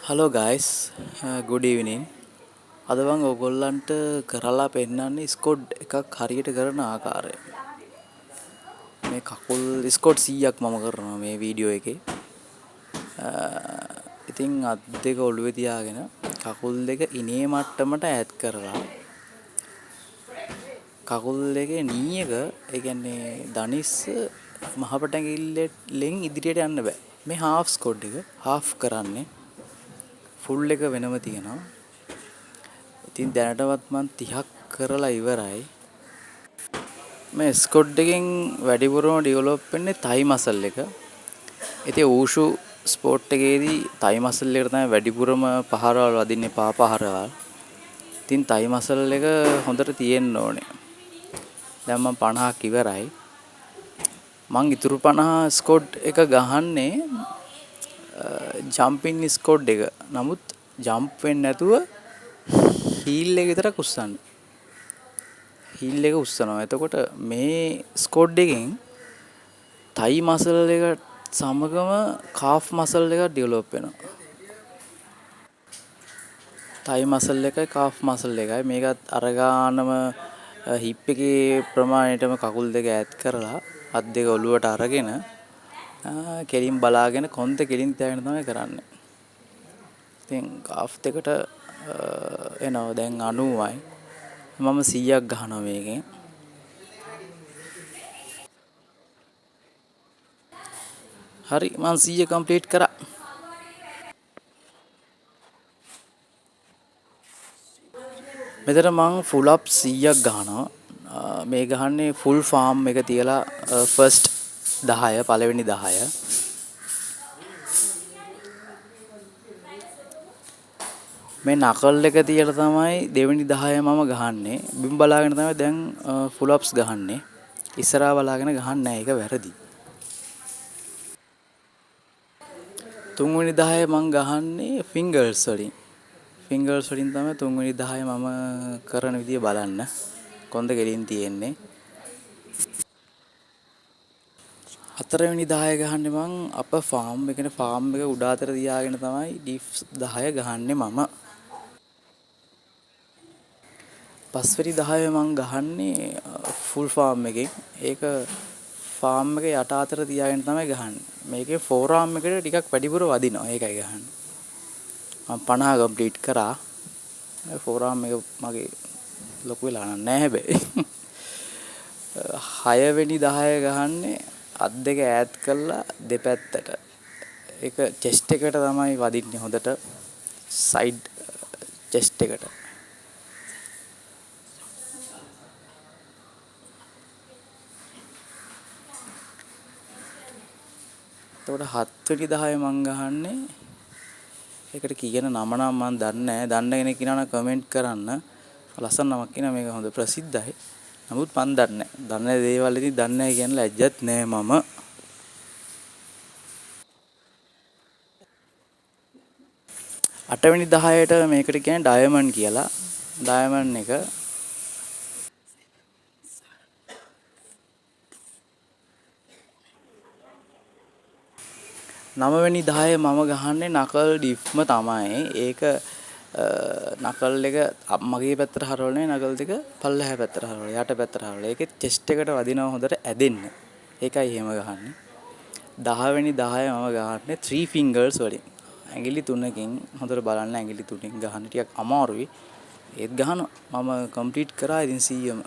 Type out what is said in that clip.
Hello guys, good evening. අද මම ඔයගොල්ලන්ට කරලා පෙන්නන්නේ ස්කොඩ් එකක් හරියට කරන ආකාරය. මේ කකුල් ස්කොඩ් 100ක් මම කරනවා මේ වීඩියෝ එකේ. ඉතින් අත් දෙක ඔළුවේ තියාගෙන කකුල් දෙක ඉනේ මට්ටමට ඈත් කරලා කකුල් දෙකේ නී එක ඒ කියන්නේ දනිස්ස මහපට ඇඟිල්ලෙන් ඉදිරියට යන්න බෑ. මේ හාෆ් ස්කොඩ් එක හාෆ් කරන්නේ ෆුල් එක වෙනම තියෙනවා. ඉතින් දැනටවත් මම 30ක් කරලා ඉවරයි. මේ ස්කොඩ් එකෙන් වැඩිපුරම ඩෙවලොප් වෙන්නේ තයි මසල් එක. ඉතින් ඌෂු ස්පෝර්ට් එකේදී තයි මසල් එකට තමයි වැඩිපුරම පහරවල් වදින්නේ පහරවල්. ඉතින් තයි මසල් එක හොඳට තියෙන්න ඕනේ. දැන් මම 50ක් ඉවරයි. මං ඉතුරු 50 ස්කොඩ් එක ගහන්නේ ජම්පින් ස්කොඩ් එක. නමුත් ජම්ප් වෙන්නේ නැතුව හීල් එක විතරක් උස්සන්න. හීල් එක උස්සනවා. එතකොට මේ ස්කොඩ් එකෙන් තයි මසල් එක සමගම කාෆ් මසල් එකක් ඩෙවලොප් වෙනවා. තයි මසල් එකයි කාෆ් මසල් එකයි මේකත් අරගානම හිප් එකේ ප්‍රමාණයටම කකුල් දෙක ඈත් කරලා අත් දෙක ඔලුවට අරගෙන කෙලින් බලාගෙන කොන්ද කෙලින් තියාගෙන තමයි කරන්නේ. ඉතින් කාෆ් දෙකට එනවා දැන් 90යි. මම 100ක් ගහනවා මේකෙන්. හරි මම 100 කම්ප්ලීට් කරා. මෙතන මම ෆුල් අප් 100ක් ගහනවා. මේ ගහන්නේ ෆුල් ෆාම් එක තියලා ෆස්ට් 10 පළවෙනි 10. මේ නකල් එක තියලා තමයි දෙවෙනි 10 මම ගහන්නේ. බිම් බලාගෙන තමයි දැන් ෆුල් අප්ස් ගහන්නේ. ඉස්සරහා බලාගෙන ගහන්නේ නැහැ. ඒක වැරදි. තුන්වෙනි 10 මම ගහන්නේ ෆින්ගර්ස් වලින්. ෆින්ගර්ස් වලින් තමයි තුන්වෙනි 10 මම කරන විදිය බලන්න. කොන්ද ගෙලින් තියෙන්නේ. හතරවෙනි 10 ගහන්නේ මං අප ෆාම් එකේ ෆාම් එක උඩ අතර තියාගෙන තමයි ඩීප් 10 ගහන්නේ මම. පස්වෙනි 10 මං ගහන්නේ ෆුල් ෆාම් එකෙන්. ඒක ෆාම් එක යට අතර තියාගෙන තමයි ගහන්නේ. මේකේ ෆෝර් ආම් එකට ටිකක් වැඩිපුර වදිනවා. ඒකයි ගහන්නේ. මම 50 කම්ප්ලීට් කරා. ෆෝර් ආම් එක මගේ ලොකු වෙලා නැහැ හැබැයි. 6 වෙනි 10 ගහන්නේ අත් දෙක ඈත් කරලා දෙපැත්තට. ඒක චෙස්ට් එකට තමයි වදින්නේ හොඳට. සයිඩ් චෙස්ට් එකට. එතකොට 7 වෙනි 10 මං ගහන්නේ ඒකට කියන නම නම් මම දන්නේ නැහැ. දන්න කෙනෙක් ඉන්නවා නම් කමෙන්ට් කරන්න. ලස්සන නමක් කියනවා මේක හොඳ ප්‍රසිද්ධයි. නමුත් මම දන්නේ නැහැ. දන්න දේවල් ඉතින් දන්නේ නැහැ කියන ලැජ්ජත් නැහැ මම. 8 වෙනි 10ට මේකට කියන්නේ ඩයමන්ඩ් කියලා. ඩයමන්ඩ් එක 9 වෙනි 10 මම ගහන්නේ නකල් ඩිප්ම තමයි. ඒක නකල් එක මගේ පැත්තට හරවන්නේ නකල් දෙක පල්ලෙහා පැත්තට හරවලා යට පැත්තට හරවලා. ඒකේ චෙස්ට් එකට වදිනවා හොඳට ඇදෙන්න. ඒකයි එහෙම ගහන්නේ. 10 වෙනි 10 මම ගහන්නේ 3 fingers වලින්. ඇඟිලි 3කින් හොඳට බලන්න ඇඟිලි 3කින් ගහන්න ටිකක් අමාරුයි. ඒත් ගහනවා. මම කම්ප්ලීට් කරා ඉතින් 100ම.